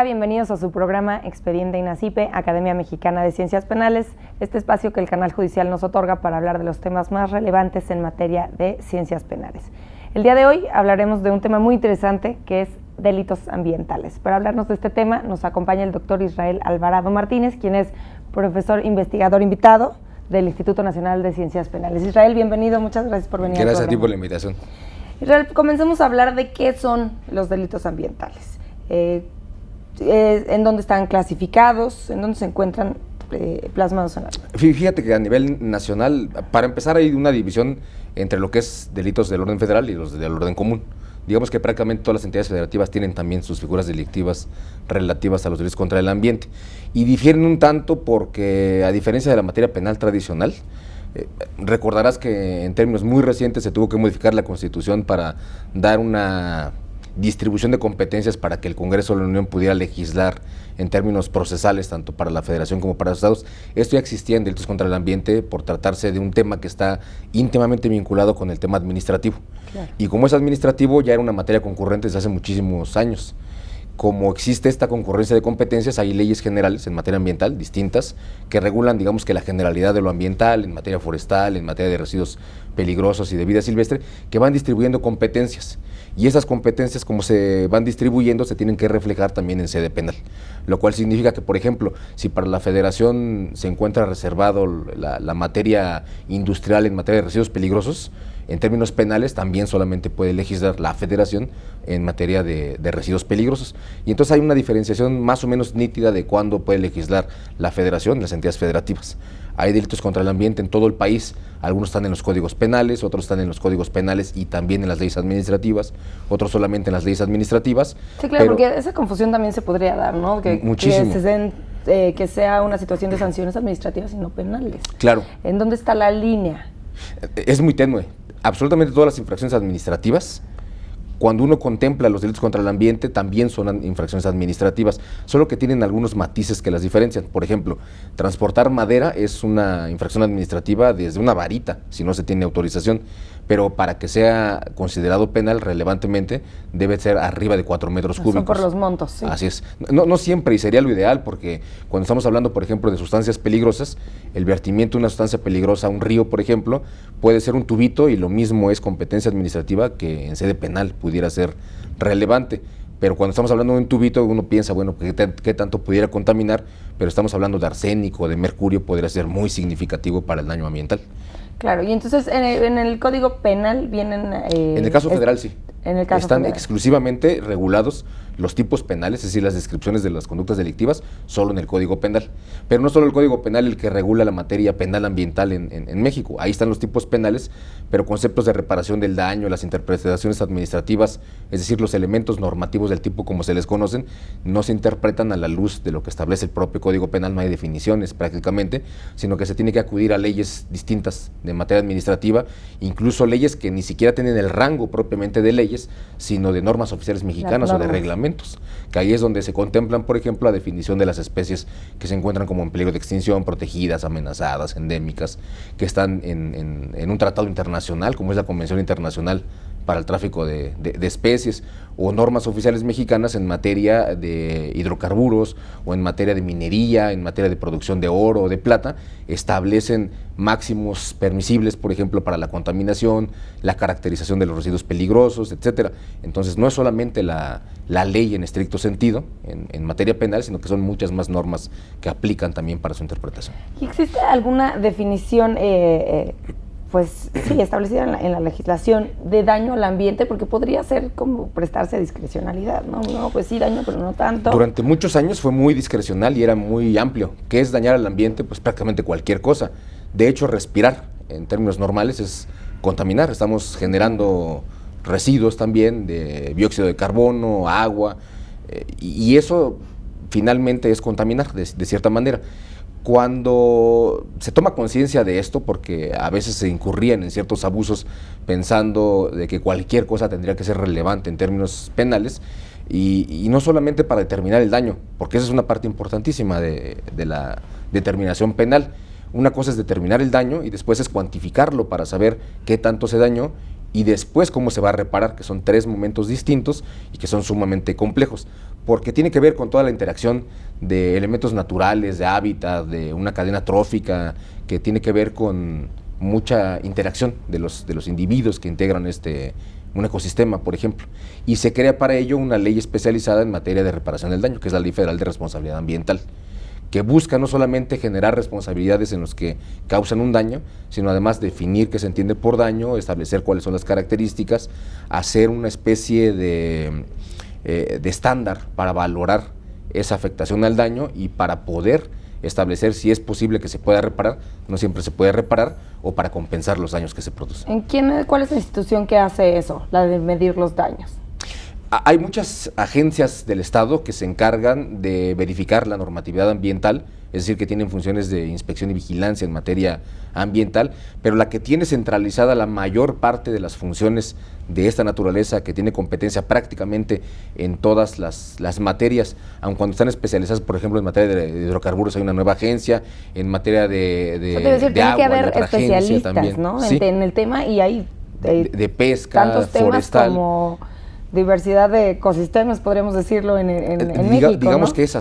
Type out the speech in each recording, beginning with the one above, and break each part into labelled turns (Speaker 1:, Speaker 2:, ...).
Speaker 1: Hola, bienvenidos a su programa Expediente INACIPE, Academia Mexicana de Ciencias Penales, este espacio que el canal judicial nos otorga para hablar de los temas más relevantes en materia de ciencias penales. El día de hoy hablaremos de un tema muy interesante que es delitos ambientales. Para hablarnos de este tema nos acompaña el doctor Israel Alvarado Martínez, quien es profesor investigador invitado del Instituto Nacional de Ciencias Penales. Israel, bienvenido, muchas gracias por venir.
Speaker 2: Gracias a ti por la invitación.
Speaker 1: Israel, comencemos a hablar de qué son los delitos ambientales. ¿En dónde están clasificados? ¿En dónde se encuentran plasmados en la ley?
Speaker 2: Fíjate que a nivel nacional, para empezar, hay una división entre lo que es delitos del orden federal y los del orden común. Digamos que prácticamente todas las entidades federativas tienen también sus figuras delictivas relativas a los delitos contra el ambiente. Y difieren un tanto porque, a diferencia de la materia penal tradicional, recordarás que en términos muy recientes se tuvo que modificar la Constitución para dar una distribución de competencias para que el Congreso de la Unión pudiera legislar en términos procesales, tanto para la Federación como para los estados. Esto ya existía en delitos contra el ambiente por tratarse de un tema que está íntimamente vinculado con el tema administrativo. Claro. Y como es administrativo, ya era una materia concurrente desde hace muchísimos años. Como existe esta concurrencia de competencias, hay leyes generales en materia ambiental distintas que regulan, digamos, que la generalidad de lo ambiental, en materia forestal, en materia de residuos peligrosos y de vida silvestre, que van distribuyendo competencias. Y esas competencias, como se van distribuyendo, se tienen que reflejar también en sede penal. Lo cual significa que, por ejemplo, si para la Federación se encuentra reservado la materia industrial en materia de residuos peligrosos, en términos penales también solamente puede legislar la Federación en materia de residuos peligrosos. Y entonces hay una diferenciación más o menos nítida de cuándo puede legislar la Federación y las entidades federativas. Hay delitos contra el ambiente en todo el país, algunos están en los códigos penales, otros están en los códigos penales y también en las leyes administrativas, otros solamente en las leyes administrativas.
Speaker 1: Sí, claro, porque esa confusión también se podría dar, ¿no?
Speaker 2: Muchísimo.
Speaker 1: Que sea una situación de sanciones administrativas y no penales.
Speaker 2: Claro.
Speaker 1: ¿En dónde está la línea?
Speaker 2: Es muy tenue. Absolutamente todas las infracciones administrativas, cuando uno contempla los delitos contra el ambiente, también son infracciones administrativas, solo que tienen algunos matices que las diferencian. Por ejemplo, transportar madera es una infracción administrativa desde una varita, si no se tiene autorización, pero para que sea considerado penal relevantemente, debe ser arriba de 4 metros cúbicos.
Speaker 1: Son por los montos, sí.
Speaker 2: Así es. No siempre, y sería lo ideal, porque cuando estamos hablando, por ejemplo, de sustancias peligrosas, el vertimiento de una sustancia peligrosa a un río, por ejemplo, puede ser un tubito, y lo mismo es competencia administrativa que en sede penal pudiera ser relevante. Pero cuando estamos hablando de un tubito, uno piensa, bueno, ¿qué tanto pudiera contaminar? Pero estamos hablando de arsénico, de mercurio, podría ser muy significativo para el daño ambiental.
Speaker 1: Claro, y entonces en el Código Penal vienen...
Speaker 2: en el caso federal, sí.
Speaker 1: En el caso
Speaker 2: Están
Speaker 1: federal.
Speaker 2: Exclusivamente regulados los tipos penales, es decir, las descripciones de las conductas delictivas, solo en el Código Penal. Pero no solo el Código Penal el que regula la materia penal ambiental en México. Ahí están los tipos penales, pero conceptos de reparación del daño, las interpretaciones administrativas, es decir, los elementos normativos del tipo como se les conocen, no se interpretan a la luz de lo que establece el propio Código Penal. No hay definiciones prácticamente, sino que se tiene que acudir a leyes distintas de materia administrativa, incluso leyes que ni siquiera tienen el rango propiamente de leyes, sino de normas oficiales mexicanas o de reglamentos, que ahí es donde se contemplan, por ejemplo, la definición de las especies que se encuentran como en peligro de extinción, protegidas, amenazadas, endémicas, que están en un tratado internacional, como es la Convención Internacional para el Tráfico de Especies, o normas oficiales mexicanas en materia de hidrocarburos, o en materia de minería, en materia de producción de oro o de plata, establecen máximos permisibles, por ejemplo, para la contaminación, la caracterización de los residuos peligrosos, etcétera. Entonces, no es solamente la ley en estricto sentido, en materia penal, sino que son muchas más normas que aplican también para su interpretación.
Speaker 1: ¿Y existe alguna definición pues sí, establecida en la legislación de daño al ambiente? Porque podría ser como prestarse a discrecionalidad, ¿no? No, pues sí, daño, pero no tanto.
Speaker 2: Durante muchos años fue muy discrecional y era muy amplio. ¿Qué es dañar al ambiente? Pues prácticamente cualquier cosa. De hecho, respirar, en términos normales, es contaminar. Estamos generando residuos también de dióxido de carbono, agua, y eso finalmente es contaminar de cierta manera. Cuando se toma conciencia de esto, porque a veces se incurrían en ciertos abusos pensando de que cualquier cosa tendría que ser relevante en términos penales, y no solamente para determinar el daño, porque esa es una parte importantísima de la determinación penal. Una cosa es determinar el daño y después es cuantificarlo para saber qué tanto se dañó, y después cómo se va a reparar, que son 3 momentos distintos y que son sumamente complejos, porque tiene que ver con toda la interacción de elementos naturales, de hábitat, de una cadena trófica, que tiene que ver con mucha interacción de los individuos que integran un ecosistema, por ejemplo, y se crea para ello una ley especializada en materia de reparación del daño, que es la Ley Federal de Responsabilidad Ambiental, que busca no solamente generar responsabilidades en los que causan un daño, sino además definir qué se entiende por daño, establecer cuáles son las características, hacer una especie de estándar para valorar esa afectación al daño y para poder establecer si es posible que se pueda reparar, no siempre se puede reparar, o para compensar los daños que se producen.
Speaker 1: ¿Cuál es la institución que hace eso, la de medir los daños?
Speaker 2: Hay muchas agencias del Estado que se encargan de verificar la normatividad ambiental, es decir, que tienen funciones de inspección y vigilancia en materia ambiental, pero la que tiene centralizada la mayor parte de las funciones de esta naturaleza, que tiene competencia prácticamente en todas las materias, aun cuando están especializadas, por ejemplo, en materia de hidrocarburos hay una nueva agencia, en materia de
Speaker 1: tiene
Speaker 2: agua,
Speaker 1: que haber
Speaker 2: otra
Speaker 1: especialistas,
Speaker 2: también,
Speaker 1: ¿no?
Speaker 2: Sí.
Speaker 1: En el tema, y hay
Speaker 2: de pesca,
Speaker 1: tantos temas
Speaker 2: forestal,
Speaker 1: como diversidad de ecosistemas, podríamos decirlo, en México,
Speaker 2: digamos
Speaker 1: ¿no?
Speaker 2: que es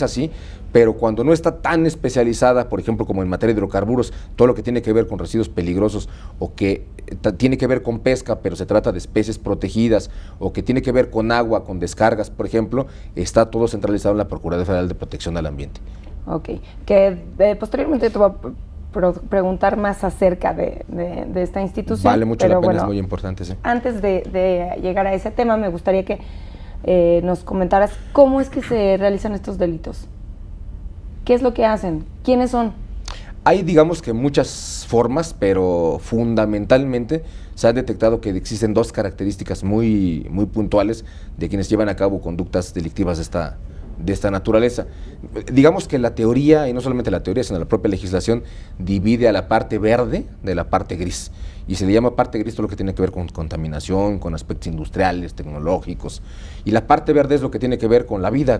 Speaker 2: así, pero cuando no está tan especializada, por ejemplo, como en materia de hidrocarburos, todo lo que tiene que ver con residuos peligrosos, o que tiene que ver con pesca, pero se trata de especies protegidas, o que tiene que ver con agua, con descargas, por ejemplo, está todo centralizado en la Procuraduría Federal de Protección al Ambiente.
Speaker 1: Ok, que posteriormente te voy a preguntar más acerca de esta institución.
Speaker 2: Vale mucho la pena, es muy importante, sí.
Speaker 1: Antes de llegar a ese tema, me gustaría que nos comentaras cómo es que se realizan estos delitos. ¿Qué es lo que hacen? ¿Quiénes son?
Speaker 2: Hay, digamos que muchas formas, pero fundamentalmente se ha detectado que existen 2 características muy puntuales de quienes llevan a cabo conductas delictivas de esta naturaleza. Digamos que la teoría, y no solamente la teoría, sino la propia legislación, divide a la parte verde de la parte gris. Y se le llama parte gris todo lo que tiene que ver con contaminación, con aspectos industriales, tecnológicos. Y la parte verde es lo que tiene que ver con la vida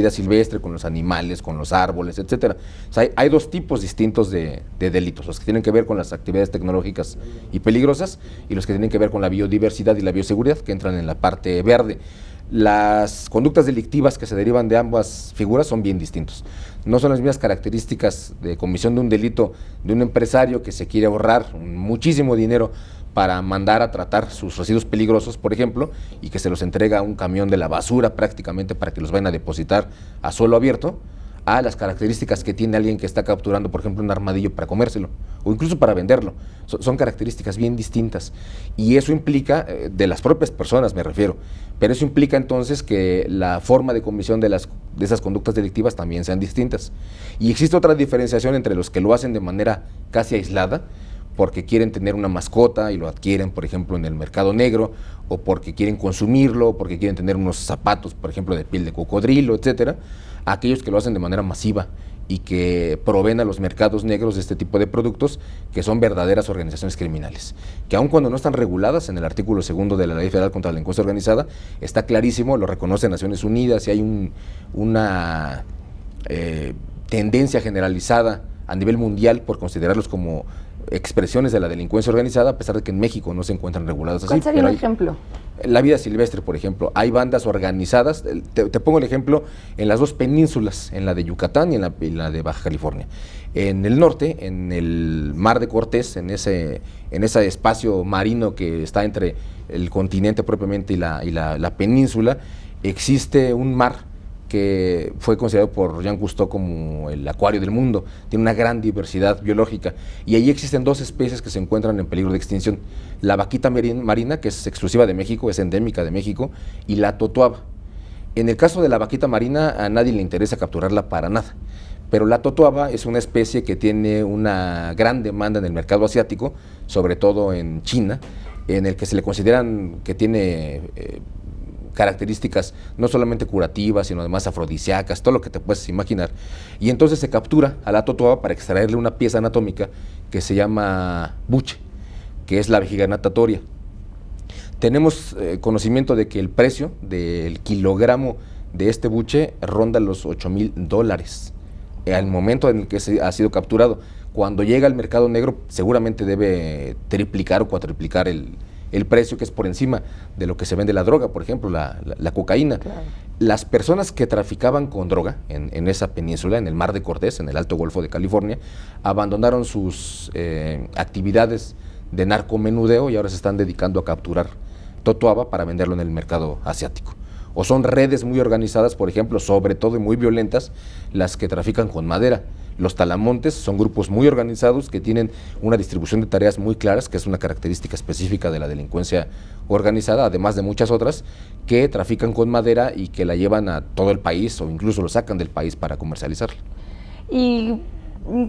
Speaker 2: silvestre, con los animales, con los árboles, etcétera. O sea, hay 2 tipos distintos de delitos, los que tienen que ver con las actividades tecnológicas y peligrosas, y los que tienen que ver con la biodiversidad y la bioseguridad, que entran en la parte verde. Las conductas delictivas que se derivan de ambas figuras son bien distintos. No son las mismas características de comisión de un delito de un empresario que se quiere ahorrar muchísimo dinero para mandar a tratar sus residuos peligrosos, por ejemplo, y que se los entrega a un camión de la basura prácticamente para que los vayan a depositar a suelo abierto, a las características que tiene alguien que está capturando, por ejemplo, un armadillo para comérselo, o incluso para venderlo. Son características bien distintas, y eso implica, de las propias personas me refiero, pero eso implica entonces que la forma de comisión de esas conductas delictivas también sean distintas. Y existe otra diferenciación entre los que lo hacen de manera casi aislada, porque quieren tener una mascota y lo adquieren, por ejemplo, en el mercado negro, o porque quieren consumirlo, o porque quieren tener unos zapatos, por ejemplo, de piel de cocodrilo, etcétera, a aquellos que lo hacen de manera masiva y que proveen a los mercados negros de este tipo de productos, que son verdaderas organizaciones criminales, que aun cuando no están reguladas en el artículo 2 de la Ley Federal contra la Delincuencia Organizada, está clarísimo, lo reconoce Naciones Unidas, y hay una tendencia generalizada a nivel mundial por considerarlos como expresiones de la delincuencia organizada, a pesar de que en México no se encuentran regulados así.
Speaker 1: ¿Cuál sería un ejemplo?
Speaker 2: La vida silvestre, por ejemplo. Hay bandas organizadas, te pongo el ejemplo, en las 2 penínsulas, en la de Yucatán y en la de Baja California. En el norte, en el Mar de Cortés, en ese espacio marino que está entre el continente propiamente y la península, existe un mar que fue considerado por Jean Cousteau como el acuario del mundo. Tiene una gran diversidad biológica, y ahí existen 2 especies que se encuentran en peligro de extinción: la vaquita marina, que es exclusiva de México, es endémica de México, y la totoaba. En el caso de la vaquita marina, a nadie le interesa capturarla para nada, pero la totoaba es una especie que tiene una gran demanda en el mercado asiático, sobre todo en China, en el que se le consideran que tiene características no solamente curativas, sino además afrodisíacas, todo lo que te puedes imaginar. Y entonces se captura a la totoaba para extraerle una pieza anatómica que se llama buche, que es la vejiga natatoria. Tenemos conocimiento de que el precio del kilogramo de este buche ronda los $8,000 al momento en el que ha sido capturado. Cuando llega al mercado negro seguramente debe triplicar o cuatriplicar el precio que es por encima de lo que se vende la droga, por ejemplo, la cocaína.
Speaker 1: Claro.
Speaker 2: Las personas que traficaban con droga en esa península, en el Mar de Cortés, en el Alto Golfo de California, abandonaron sus actividades de narcomenudeo y ahora se están dedicando a capturar totoaba para venderlo en el mercado asiático. O son redes muy organizadas, por ejemplo, sobre todo y muy violentas, las que trafican con madera. Los talamontes son grupos muy organizados que tienen una distribución de tareas muy claras, que es una característica específica de la delincuencia organizada, además de muchas otras, que trafican con madera y que la llevan a todo el país o incluso lo sacan del país para comercializarla.
Speaker 1: Y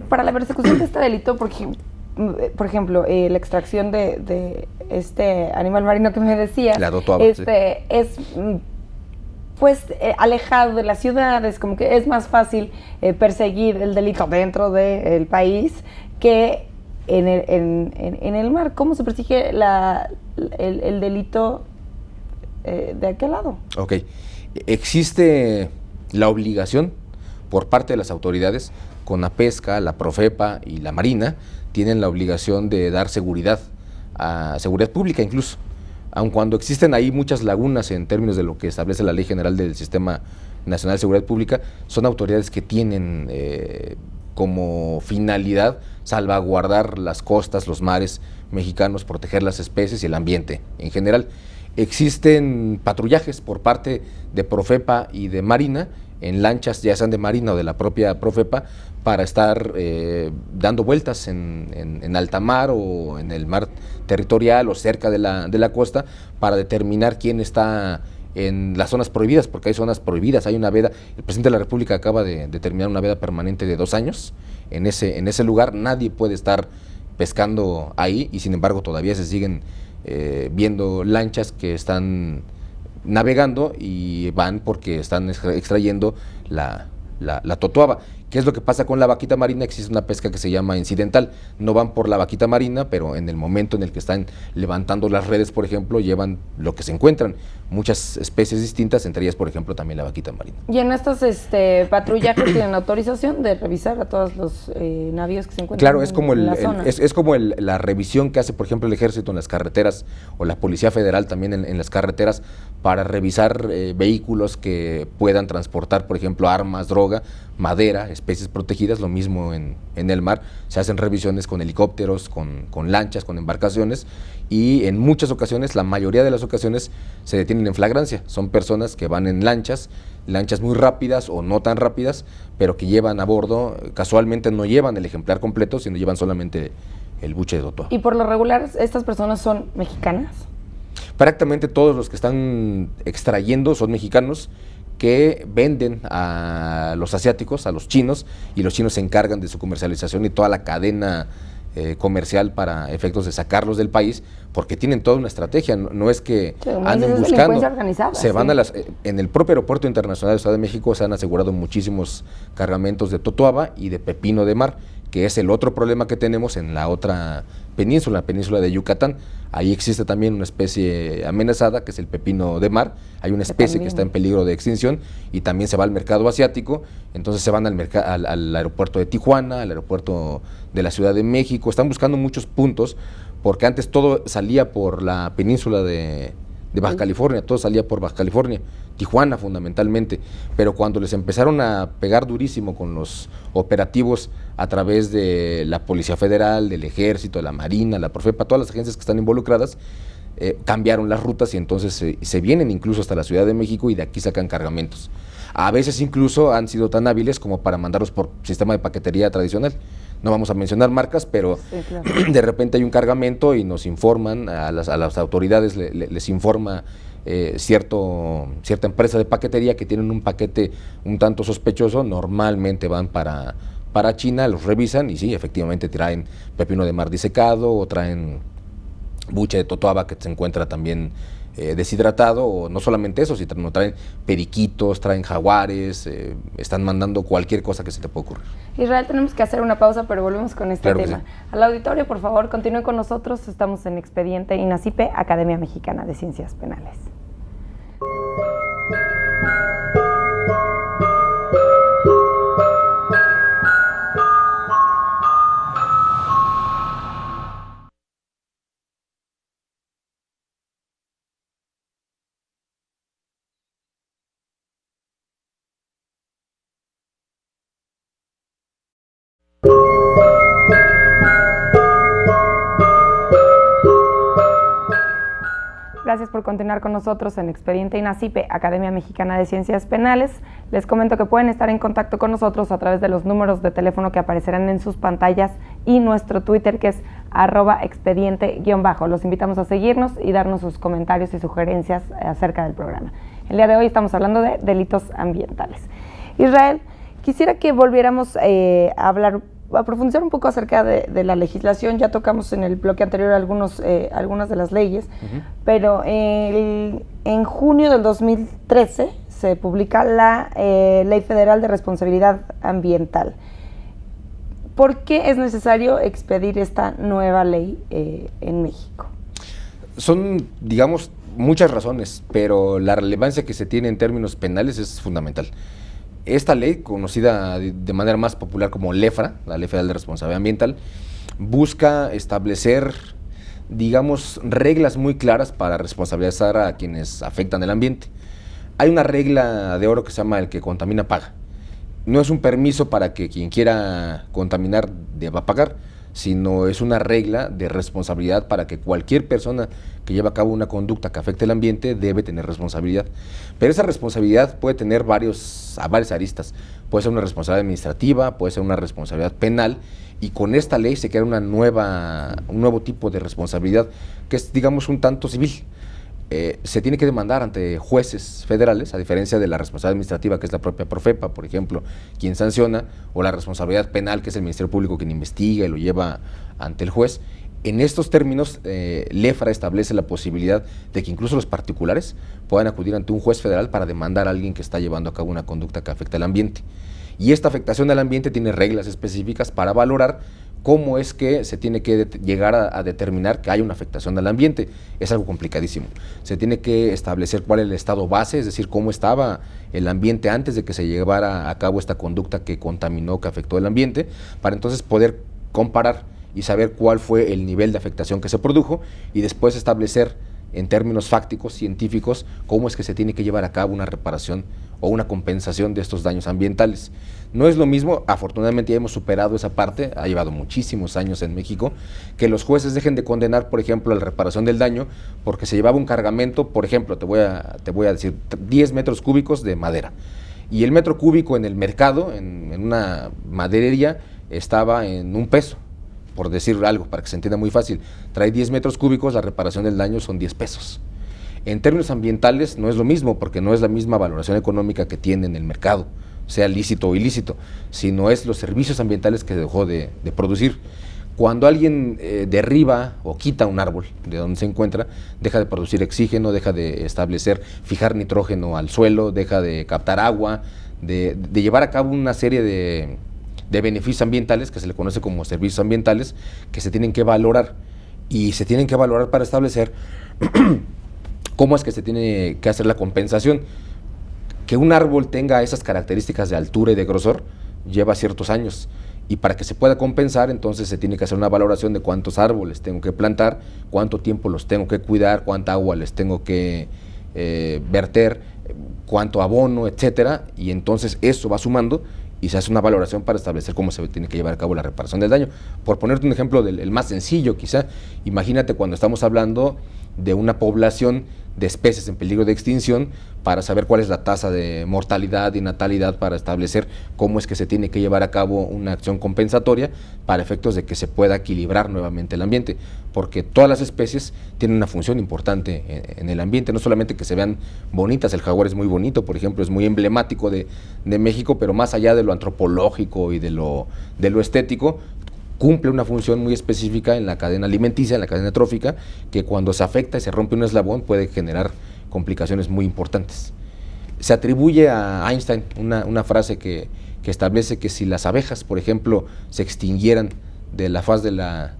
Speaker 1: para la persecución de este delito, por ejemplo, la extracción de este animal marino que me decías,
Speaker 2: La totoaba, sí.
Speaker 1: es pues alejado de las ciudades, como que es más fácil perseguir el delito dentro del país que en el mar. ¿Cómo se persigue el delito de aquel lado?
Speaker 2: Ok, existe la obligación por parte de las autoridades, con la pesca, la Profepa y la Marina, tienen la obligación de dar seguridad, seguridad pública incluso. Aun cuando existen ahí muchas lagunas en términos de lo que establece la Ley General del Sistema Nacional de Seguridad Pública, son autoridades que tienen como finalidad salvaguardar las costas, los mares mexicanos, proteger las especies y el ambiente en general. Existen patrullajes por parte de Profepa y de Marina en lanchas, ya sean de Marina o de la propia Profepa, para estar dando vueltas en alta mar o en el mar territorial o cerca de la costa para determinar quién está en las zonas prohibidas, porque hay zonas prohibidas, hay una veda, el presidente de la República acaba de determinar una veda permanente de 2 años en ese lugar, nadie puede estar pescando ahí y sin embargo todavía se siguen viendo lanchas que están navegando y van porque están extrayendo la totoaba. ¿Qué es lo que pasa con la vaquita marina? Existe una pesca que se llama incidental. No van por la vaquita marina, pero en el momento en el que están levantando las redes, por ejemplo, llevan lo que se encuentran. Muchas especies distintas, entre ellas, por ejemplo, también la vaquita marina.
Speaker 1: Y en estos patrullajes tienen autorización de revisar a todos los navíos que se encuentran
Speaker 2: claro, es como
Speaker 1: en la zona.
Speaker 2: Es como la revisión que hace, por ejemplo, el Ejército en las carreteras o la Policía Federal también en las carreteras para revisar vehículos que puedan transportar, por ejemplo, armas, droga, madera, especies protegidas, lo mismo en el mar. Se hacen revisiones con helicópteros, con lanchas, con embarcaciones y en muchas ocasiones, la mayoría de las ocasiones, se detienen en flagrancia. Son personas que van en lanchas muy rápidas o no tan rápidas, pero que llevan a bordo, casualmente no llevan el ejemplar completo, sino llevan solamente el buche de totoaba.
Speaker 1: ¿Y por lo regular estas personas son mexicanas?
Speaker 2: Prácticamente todos los que están extrayendo son mexicanos que venden a los asiáticos, a los chinos, y los chinos se encargan de su comercialización y toda la cadena comercial para efectos de sacarlos del país, porque tienen toda una estrategia, no es que anden buscando, se van a en el propio aeropuerto internacional de Ciudad de México se han asegurado muchísimos cargamentos de totoaba y de pepino de mar, que es el otro problema que tenemos en la otra península, la península de Yucatán. Ahí existe también una especie amenazada, que es el pepino de mar. Hay una especie que está en peligro de extinción y también se va al mercado asiático. Entonces se van al aeropuerto de Tijuana, al aeropuerto de la Ciudad de México. Están buscando muchos puntos, porque antes todo salía por la península de Baja California, todo salía por Baja California, Tijuana fundamentalmente, pero cuando les empezaron a pegar durísimo con los operativos a través de la Policía Federal, del Ejército, de la Marina, la Profepa, todas las agencias que están involucradas, cambiaron las rutas y entonces se vienen incluso hasta la Ciudad de México y de aquí sacan cargamentos. A veces incluso han sido tan hábiles como para mandarlos por sistema de paquetería tradicional. No vamos a mencionar marcas, pero sí, claro, de repente hay un cargamento y nos informan, a las autoridades les informa cierta empresa de paquetería que tienen un paquete un tanto sospechoso, normalmente van para China, los revisan y sí, efectivamente traen pepino de mar disecado o traen buche de totoaba que se encuentra también deshidratado, o no solamente eso, sino traen periquitos, traen jaguares, están mandando cualquier cosa que se te pueda ocurrir.
Speaker 1: Israel, tenemos que hacer una pausa, pero volvemos con este tema. Sí. Al auditorio, por favor, continúen con nosotros, estamos en Expediente INACIPE, Academia Mexicana de Ciencias Penales. Gracias por continuar con nosotros en Expediente INACIPE, Academia Mexicana de Ciencias Penales. Les comento que pueden estar en contacto con nosotros a través de los números de teléfono que aparecerán en sus pantallas y nuestro Twitter, que es @expediente_. Los invitamos a seguirnos y darnos sus comentarios y sugerencias acerca del programa. El día de hoy estamos hablando de delitos ambientales. Israel, quisiera que volviéramos a profundizar un poco acerca de la legislación. Ya tocamos en el bloque anterior algunas de las leyes, pero en junio del 2013 se publica la Ley Federal de Responsabilidad Ambiental. ¿Por qué es necesario expedir esta nueva ley en México?
Speaker 2: Son, digamos, muchas razones, pero la relevancia que se tiene en términos penales es fundamental. Esta ley, conocida de manera más popular como LEFRA, la Ley Federal de Responsabilidad Ambiental, busca establecer, digamos, reglas muy claras para responsabilizar a quienes afectan el ambiente. Hay una regla de oro que se llama el que contamina paga. No es un permiso para que quien quiera contaminar deba pagar, sino es una regla de responsabilidad para que cualquier persona que lleve a cabo una conducta que afecte el ambiente debe tener responsabilidad. Pero esa responsabilidad puede tener varias aristas. Puede ser una responsabilidad administrativa, puede ser una responsabilidad penal, y con esta ley se crea un nuevo tipo de responsabilidad que es, digamos, un tanto civil. Se tiene que demandar ante jueces federales, a diferencia de la responsabilidad administrativa, que es la propia Profepa, por ejemplo, quien sanciona, o la responsabilidad penal, que es el Ministerio Público quien investiga y lo lleva ante el juez. En estos términos, LEFRA establece la posibilidad de que incluso los particulares puedan acudir ante un juez federal para demandar a alguien que está llevando a cabo una conducta que afecta al ambiente. Y esta afectación al ambiente tiene reglas específicas para valorar cómo es que se tiene que llegar a determinar que hay una afectación al ambiente. Es algo complicadísimo. Se tiene que establecer cuál es el estado base, es decir, cómo estaba el ambiente antes de que se llevara a cabo esta conducta que contaminó, que afectó el ambiente, para entonces poder comparar y saber cuál fue el nivel de afectación que se produjo, y después establecer en términos fácticos, científicos, cómo es que se tiene que llevar a cabo una reparación o una compensación de estos daños ambientales. No es lo mismo, afortunadamente ya hemos superado esa parte, ha llevado muchísimos años en México, que los jueces dejen de condenar, por ejemplo, la reparación del daño, porque se llevaba un cargamento, por ejemplo, te voy a decir, 10 metros cúbicos de madera, y el metro cúbico en el mercado, en una maderería, estaba en $1, por decir algo, para que se entienda muy fácil. Trae 10 metros cúbicos, la reparación del daño son $10. En términos ambientales no es lo mismo, porque no es la misma valoración económica que tiene en el mercado, sea lícito o ilícito, sino es los servicios ambientales que dejó de producir. Cuando alguien derriba o quita un árbol de donde se encuentra, deja de producir oxígeno, deja de fijar nitrógeno al suelo, deja de captar agua, de llevar a cabo una serie de beneficios ambientales, que se le conoce como servicios ambientales, que se tienen que valorar, y se tienen que valorar para establecer cómo es que se tiene que hacer la compensación. Que un árbol tenga esas características de altura y de grosor lleva ciertos años, y para que se pueda compensar, entonces se tiene que hacer una valoración de cuántos árboles tengo que plantar, cuánto tiempo los tengo que cuidar, cuánta agua les tengo que verter, cuánto abono, etcétera, y entonces eso va sumando y se hace una valoración para establecer cómo se tiene que llevar a cabo la reparación del daño. Por ponerte un ejemplo el más sencillo quizá, imagínate cuando estamos hablando de una población de especies en peligro de extinción, para saber cuál es la tasa de mortalidad y natalidad, para establecer cómo es que se tiene que llevar a cabo una acción compensatoria para efectos de que se pueda equilibrar nuevamente el ambiente, porque todas las especies tienen una función importante en el ambiente, no solamente que se vean bonitas. El jaguar es muy bonito, por ejemplo, es muy emblemático de México, pero más allá de lo antropológico y de lo estético, cumple una función muy específica en la cadena alimenticia, en la cadena trófica, que cuando se afecta y se rompe un eslabón puede generar complicaciones muy importantes. Se atribuye a Einstein una frase que establece que si las abejas, por ejemplo, se extinguieran de la faz de la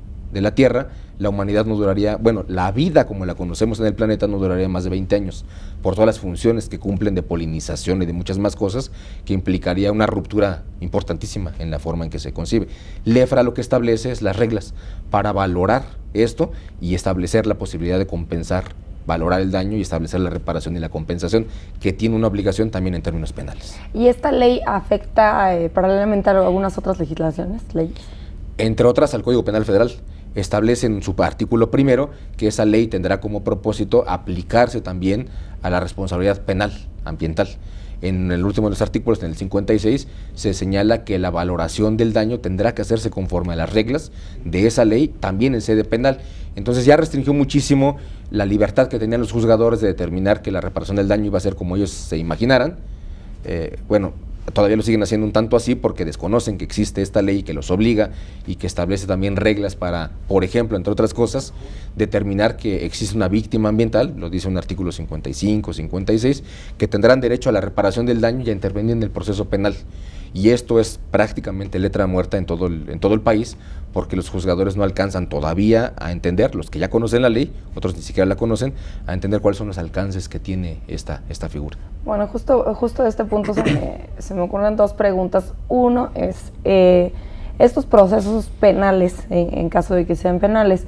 Speaker 2: Tierra, la humanidad no duraría, bueno, la vida como la conocemos en el planeta no duraría más de 20 años, por todas las funciones que cumplen de polinización y de muchas más cosas, que implicaría una ruptura importantísima en la forma en que se concibe. LEFRA lo que establece es las reglas para valorar esto y establecer la posibilidad de compensar, valorar el daño y establecer la reparación y la compensación, que tiene una obligación también en términos penales.
Speaker 1: ¿Y esta ley afecta paralelamente a algunas otras legislaciones, leyes?
Speaker 2: Entre otras, al Código Penal Federal. Establece en su artículo primero que esa ley tendrá como propósito aplicarse también a la responsabilidad penal ambiental. En el último de los artículos, en el 56, se señala que la valoración del daño tendrá que hacerse conforme a las reglas de esa ley, también en sede penal. Entonces ya restringió muchísimo la libertad que tenían los juzgadores de determinar que la reparación del daño iba a ser como ellos se imaginaran. Bueno, todavía lo siguen haciendo un tanto así porque desconocen que existe esta ley que los obliga y que establece también reglas para, por ejemplo, entre otras cosas, determinar que existe una víctima ambiental, lo dice un artículo 55, 56, que tendrán derecho a la reparación del daño y a intervenir en el proceso penal. Y esto es prácticamente letra muerta en todo el país, porque los juzgadores no alcanzan todavía a entender, los que ya conocen la ley, otros ni siquiera la conocen, a entender cuáles son los alcances que tiene esta figura.
Speaker 1: Bueno, justo de este punto se me ocurren dos preguntas. Uno es, estos procesos penales, en caso de que sean penales,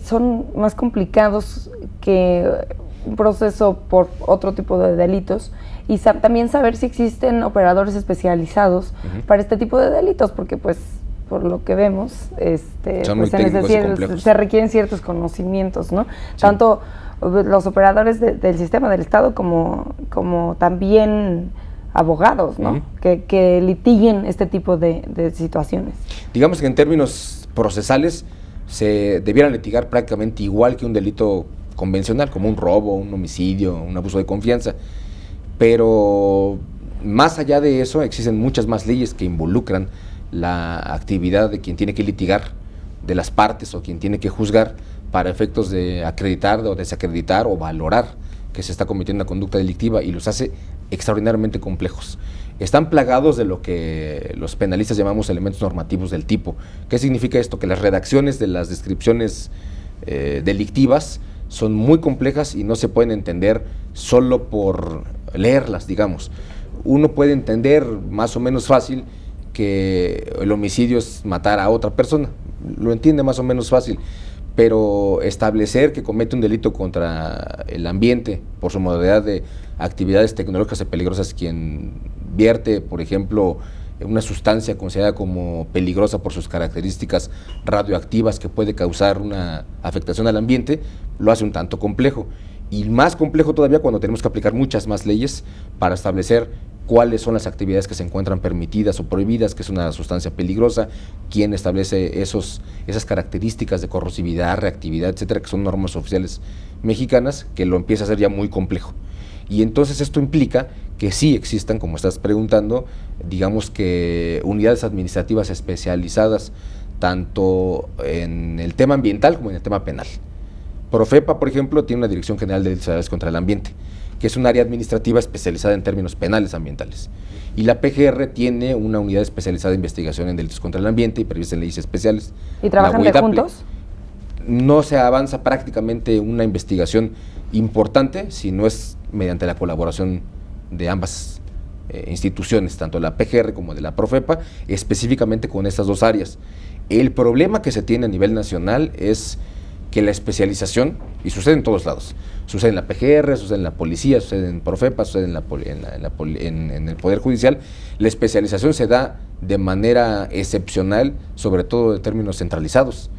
Speaker 1: son más complicados que un proceso por otro tipo de delitos, y también saber si existen operadores especializados para este tipo de delitos, porque pues por lo que vemos
Speaker 2: son
Speaker 1: pues se requieren ciertos conocimientos, ¿no? Sí. Tanto los operadores del sistema del Estado como también abogados, ¿no? Que litiguen este tipo de situaciones.
Speaker 2: Digamos que en términos procesales se debieran litigar prácticamente igual que un delito convencional, como un robo, un homicidio, un abuso de confianza, pero más allá de eso existen muchas más leyes que involucran la actividad de quien tiene que litigar, de las partes o quien tiene que juzgar, para efectos de acreditar o desacreditar o valorar que se está cometiendo una conducta delictiva, y los hace extraordinariamente complejos. Están plagados de lo que los penalistas llamamos elementos normativos del tipo. ¿Qué significa esto? Que las redacciones de las descripciones delictivas son muy complejas y no se pueden entender solo por leerlas, digamos. Uno puede entender más o menos fácil que el homicidio es matar a otra persona, lo entiende más o menos fácil, pero establecer que comete un delito contra el ambiente por su modalidad de actividades tecnológicas y peligrosas, quien vierte, por ejemplo, una sustancia considerada como peligrosa por sus características radioactivas que puede causar una afectación al ambiente, lo hace un tanto complejo. Y más complejo todavía cuando tenemos que aplicar muchas más leyes para establecer cuáles son las actividades que se encuentran permitidas o prohibidas, que es una sustancia peligrosa, quién establece esas características de corrosividad, reactividad, etcétera, que son normas oficiales mexicanas, que lo empieza a hacer ya muy complejo. Y entonces esto implica que sí existan, como estás preguntando, digamos que unidades administrativas especializadas tanto en el tema ambiental como en el tema penal. Profepa, por ejemplo, tiene una Dirección General de Delitos Federales contra el Ambiente, que es un área administrativa especializada en términos penales ambientales. Y la PGR tiene una unidad especializada de investigación en delitos contra el ambiente y previstas en leyes especiales.
Speaker 1: ¿Y trabajan juntos?
Speaker 2: No se avanza prácticamente una investigación importante si no es mediante la colaboración de ambas instituciones, tanto de la PGR como de la Profepa, específicamente con estas dos áreas. El problema que se tiene a nivel nacional es que la especialización, y sucede en todos lados, sucede en la PGR, sucede en la policía, sucede en Profepa, sucede en el Poder Judicial, la especialización se da de manera excepcional, sobre todo en términos centralizados.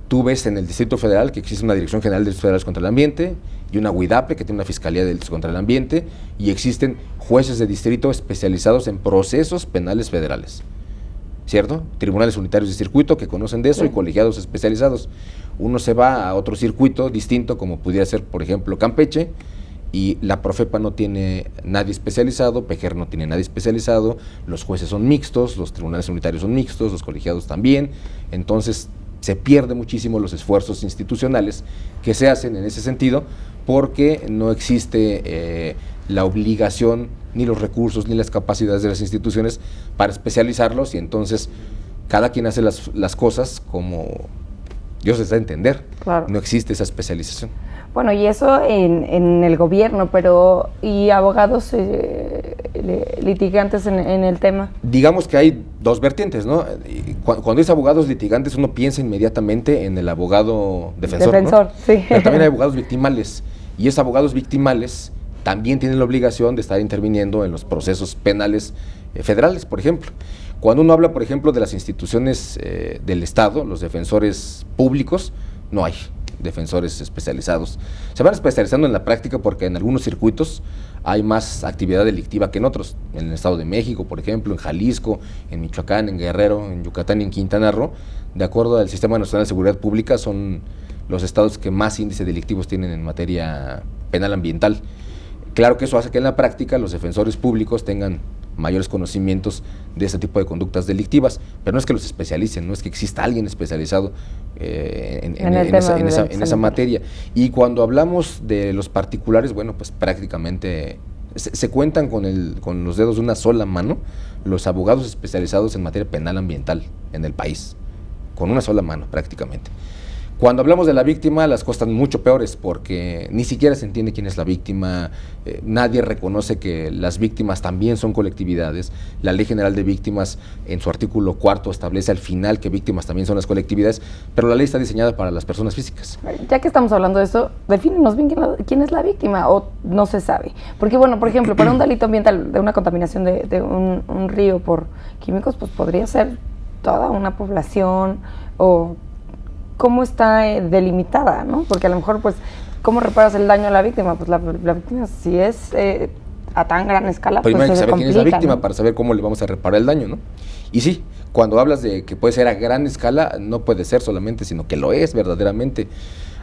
Speaker 2: Tú ves en el Distrito Federal que existe una Dirección General de Delitos Federales contra el Ambiente y una WIDAPE que tiene una Fiscalía de Delitos contra el Ambiente, y existen jueces de distrito especializados en procesos penales federales, ¿cierto? Tribunales unitarios de circuito que conocen de eso, sí, y colegiados especializados. Uno se va a otro circuito distinto, como pudiera ser, por ejemplo, Campeche, y la Profepa no tiene nadie especializado, PGR no tiene nadie especializado, los jueces son mixtos, los tribunales unitarios son mixtos, los colegiados también. Entonces se pierde muchísimo los esfuerzos institucionales que se hacen en ese sentido, porque no existe la obligación, ni los recursos, ni las capacidades de las instituciones para especializarlos, y entonces cada quien hace las cosas como Dios les da a entender. Claro. No existe esa especialización.
Speaker 1: Bueno, y eso en el gobierno, pero ¿y abogados litigantes en el tema?
Speaker 2: Digamos que hay dos vertientes, ¿no? Cuando dice abogados litigantes, uno piensa inmediatamente en el abogado defensor, ¿no?
Speaker 1: Sí.
Speaker 2: Pero también hay abogados victimales, y esos abogados victimales también tienen la obligación de estar interviniendo en los procesos penales federales, por ejemplo. Cuando uno habla, por ejemplo, de las instituciones del Estado, los defensores públicos, no hay defensores especializados. Se van especializando en la práctica porque en algunos circuitos hay más actividad delictiva que en otros. En el Estado de México, por ejemplo, en Jalisco, en Michoacán, en Guerrero, en Yucatán y en Quintana Roo, de acuerdo al Sistema Nacional de Seguridad Pública, son los estados que más índices delictivos tienen en materia penal ambiental. Claro que eso hace que en la práctica los defensores públicos tengan mayores conocimientos de este tipo de conductas delictivas, pero no es que los especialicen, no es que exista alguien especializado en esa materia. Y cuando hablamos de los particulares, bueno, pues prácticamente se cuentan con los dedos de una sola mano los abogados especializados en materia penal ambiental en el país, con una sola mano prácticamente. Cuando hablamos de la víctima, las cosas están mucho peores porque ni siquiera se entiende quién es la víctima, nadie reconoce que las víctimas también son colectividades. La Ley General de Víctimas en su artículo 4 establece al final que víctimas también son las colectividades, pero la ley está diseñada para las personas físicas.
Speaker 1: Ya que estamos hablando de eso, defínenos bien quién es la víctima o no se sabe. Porque bueno, por ejemplo, para un delito ambiental de una contaminación de un río por químicos, pues podría ser toda una población o cómo está delimitada, ¿no? Porque a lo mejor, pues, ¿cómo reparas el daño a la víctima? Pues la víctima, si es a tan gran escala,
Speaker 2: primero
Speaker 1: pues
Speaker 2: hay que saber quién es la víctima,
Speaker 1: ¿no?
Speaker 2: Para saber cómo le vamos a reparar el daño, ¿no? Y sí, cuando hablas de que puede ser a gran escala, no puede ser solamente, sino que lo es verdaderamente.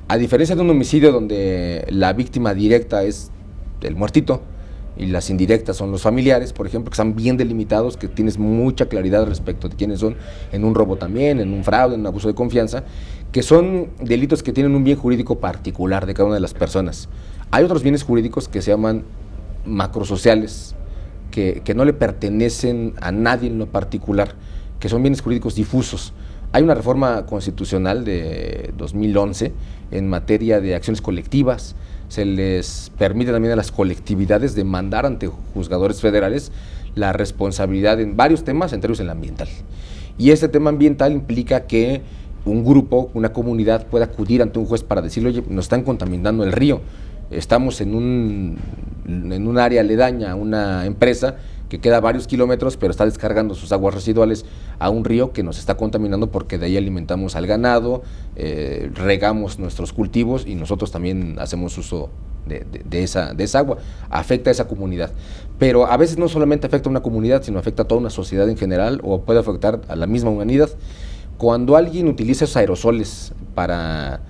Speaker 2: A diferencia de un homicidio donde la víctima directa es el muertito, y las indirectas son los familiares, por ejemplo, que están bien delimitados, que tienes mucha claridad respecto de quiénes son, en un robo también, en un fraude, en un abuso de confianza, que son delitos que tienen un bien jurídico particular de cada una de las personas. Hay otros bienes jurídicos que se llaman macrosociales, que no le pertenecen a nadie en lo particular, que son bienes jurídicos difusos. Hay una reforma constitucional de 2011 en materia de acciones colectivas. Se les permite también a las colectividades demandar ante juzgadores federales la responsabilidad en varios temas, entre ellos el ambiental. Y este tema ambiental implica que un grupo, una comunidad pueda acudir ante un juez para decirle, oye, nos están contaminando el río, estamos en un área aledaña a una empresa que queda a varios kilómetros, pero está descargando sus aguas residuales a un río que nos está contaminando porque de ahí alimentamos al ganado, regamos nuestros cultivos y nosotros también hacemos uso de esa agua. Afecta a esa comunidad. Pero a veces no solamente afecta a una comunidad, sino afecta a toda una sociedad en general o puede afectar a la misma humanidad. Cuando alguien utiliza esos aerosoles para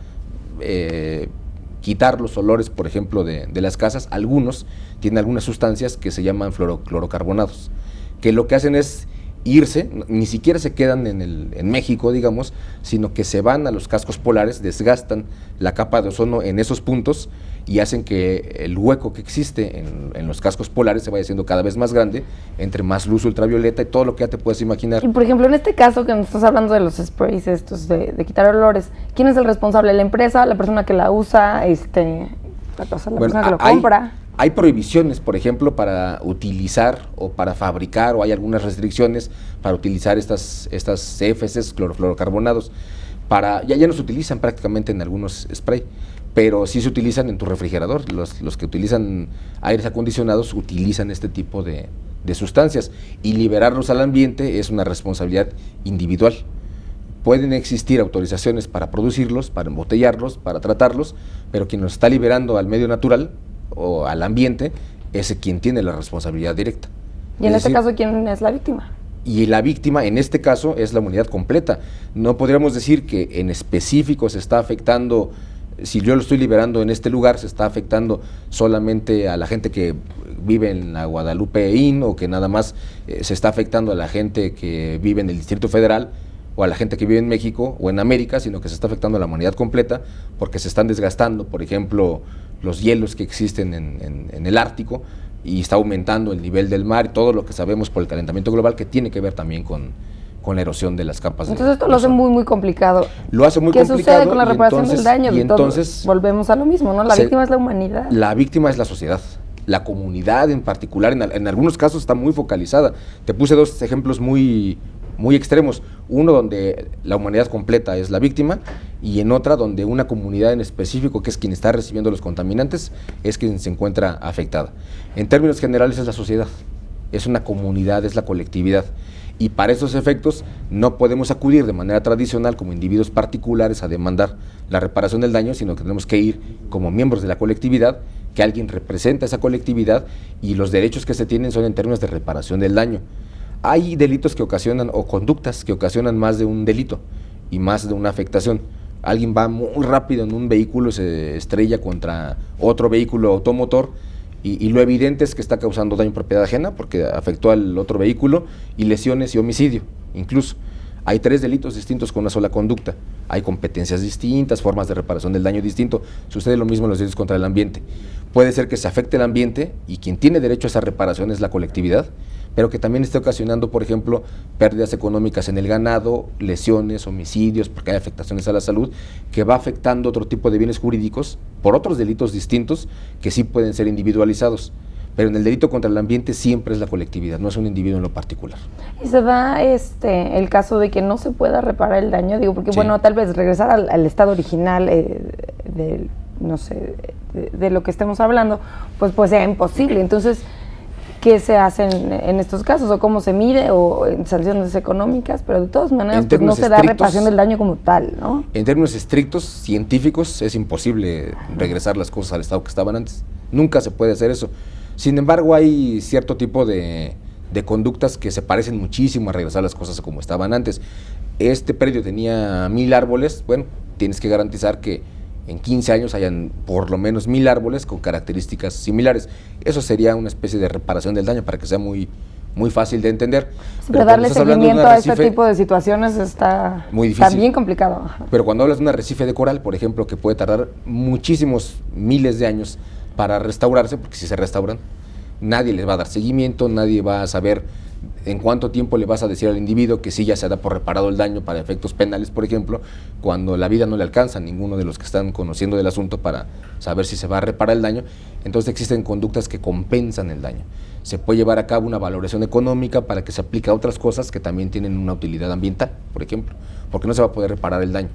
Speaker 2: quitar los olores, por ejemplo, de las casas, algunos tienen algunas sustancias que se llaman clorocarbonados, que lo que hacen es irse, ni siquiera se quedan en México, digamos, sino que se van a los cascos polares, desgastan la capa de ozono en esos puntos y hacen que el hueco que existe en los cascos polares se vaya haciendo cada vez más grande, entre más luz ultravioleta y todo lo que ya te puedes imaginar.
Speaker 1: Y por ejemplo, en este caso que nos estás hablando de los sprays estos de quitar olores, ¿quién es el responsable? ¿La empresa, la persona que la usa, la persona que lo compra?
Speaker 2: Hay prohibiciones, por ejemplo, para utilizar o para fabricar, o hay algunas restricciones para utilizar estas CFCs, clorofluorocarbonados. Ya no se utilizan prácticamente en algunos spray, pero sí se utilizan en tu refrigerador. Los que utilizan aires acondicionados utilizan este tipo de sustancias y liberarlos al ambiente es una responsabilidad individual. Pueden existir autorizaciones para producirlos, para embotellarlos, para tratarlos, pero quien los está liberando al medio natural o al ambiente es quien tiene la responsabilidad directa.
Speaker 1: Y en este caso, ¿quién es la víctima?
Speaker 2: Y la víctima, en este caso, es la humanidad completa. No podríamos decir que en específico se está afectando, si yo lo estoy liberando en este lugar, se está afectando solamente a la gente que vive en la Guadalupeín o que nada más se está afectando a la gente que vive en el Distrito Federal o a la gente que vive en México o en América, sino que se está afectando a la humanidad completa porque se están desgastando, por ejemplo, los hielos que existen en el Ártico y está aumentando el nivel del mar y todo lo que sabemos por el calentamiento global que tiene que ver también con la erosión de las capas.
Speaker 1: Entonces esto lo hace muy, muy complicado.
Speaker 2: Lo hace muy complicado.
Speaker 1: ¿Qué sucede con la reparación del daño?
Speaker 2: Y entonces
Speaker 1: volvemos a lo mismo, ¿no? La víctima es la humanidad.
Speaker 2: La víctima es la sociedad. La comunidad en particular, en algunos casos está muy focalizada. Te puse dos ejemplos muy extremos. Uno donde la humanidad completa es la víctima y en otra donde una comunidad en específico, que es quien está recibiendo los contaminantes, es quien se encuentra afectada. En términos generales es la sociedad. es una comunidad, es la colectividad. Y para esos efectos no podemos acudir de manera tradicional como individuos particulares a demandar la reparación del daño, sino que tenemos que ir como miembros de la colectividad, que alguien representa esa colectividad y los derechos que se tienen son en términos de reparación del daño. Hay delitos que ocasionan o conductas que ocasionan más de un delito y más de una afectación. Alguien va muy rápido en un vehículo y se estrella contra otro vehículo automotor y lo evidente es que está causando daño en propiedad ajena porque afectó al otro vehículo y lesiones y homicidio. Incluso hay 3 delitos distintos con una sola conducta. Hay competencias distintas, formas de reparación del daño distinto. Sucede lo mismo en los delitos contra el ambiente. Puede ser que se afecte el ambiente y quien tiene derecho a esa reparación es la colectividad, pero que también esté ocasionando, por ejemplo, pérdidas económicas en el ganado, lesiones, homicidios, porque hay afectaciones a la salud, que va afectando otro tipo de bienes jurídicos por otros delitos distintos que sí pueden ser individualizados. Pero en el delito contra el ambiente siempre es la colectividad, no es un individuo en lo particular.
Speaker 1: Y se da el caso de que no se pueda reparar el daño, digo, porque
Speaker 2: Sí.
Speaker 1: bueno, tal vez regresar al estado original no sé, de lo que estemos hablando, pues sea imposible. Entonces, ¿qué se hace en estos casos? ¿O cómo se mide? ¿O en sanciones económicas? Pero de todas maneras, pues no se da reparación del daño como tal, ¿no?
Speaker 2: En términos estrictos, científicos, es imposible regresar las cosas al estado que estaban antes. Nunca se puede hacer eso. Sin embargo, hay cierto tipo de conductas que se parecen muchísimo a regresar las cosas como estaban antes. Este predio tenía 1000 árboles, bueno, tienes que garantizar que en 15 años hayan por lo menos 1000 árboles con características similares. Eso sería una especie de reparación del daño para que sea muy fácil de entender.
Speaker 1: Pero darle seguimiento a este tipo de situaciones está
Speaker 2: muy difícil,
Speaker 1: también complicado.
Speaker 2: Pero cuando hablas de un arrecife de coral, por ejemplo, que puede tardar muchísimos miles de años para restaurarse, porque si se restauran, nadie les va a dar seguimiento, nadie va a saber en cuánto tiempo le vas a decir al individuo que sí ya se da por reparado el daño para efectos penales, por ejemplo, cuando la vida no le alcanza a ninguno de los que están conociendo del asunto para saber si se va a reparar el daño. Entonces existen conductas que compensan el daño. Se puede llevar a cabo una valoración económica para que se aplique a otras cosas que también tienen una utilidad ambiental, por ejemplo, porque no se va a poder reparar el daño.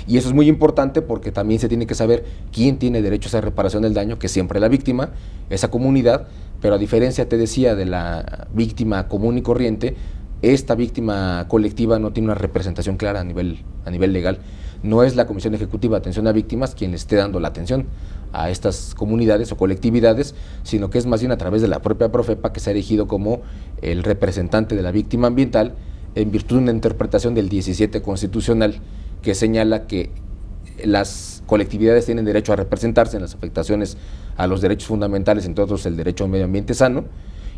Speaker 2: Y eso es muy importante porque también se tiene que saber quién tiene derecho a esa reparación del daño, que siempre la víctima, esa comunidad, pero a diferencia, te decía, de la víctima común y corriente, esta víctima colectiva no tiene una representación clara a nivel legal. No es la Comisión Ejecutiva de Atención a Víctimas quien le esté dando la atención a estas comunidades o colectividades, sino que es más bien a través de la propia Profepa, que se ha erigido como el representante de la víctima ambiental en virtud de una interpretación del 17 constitucional que señala que las colectividades tienen derecho a representarse en las afectaciones a los derechos fundamentales, entre otros el derecho a un medio ambiente sano,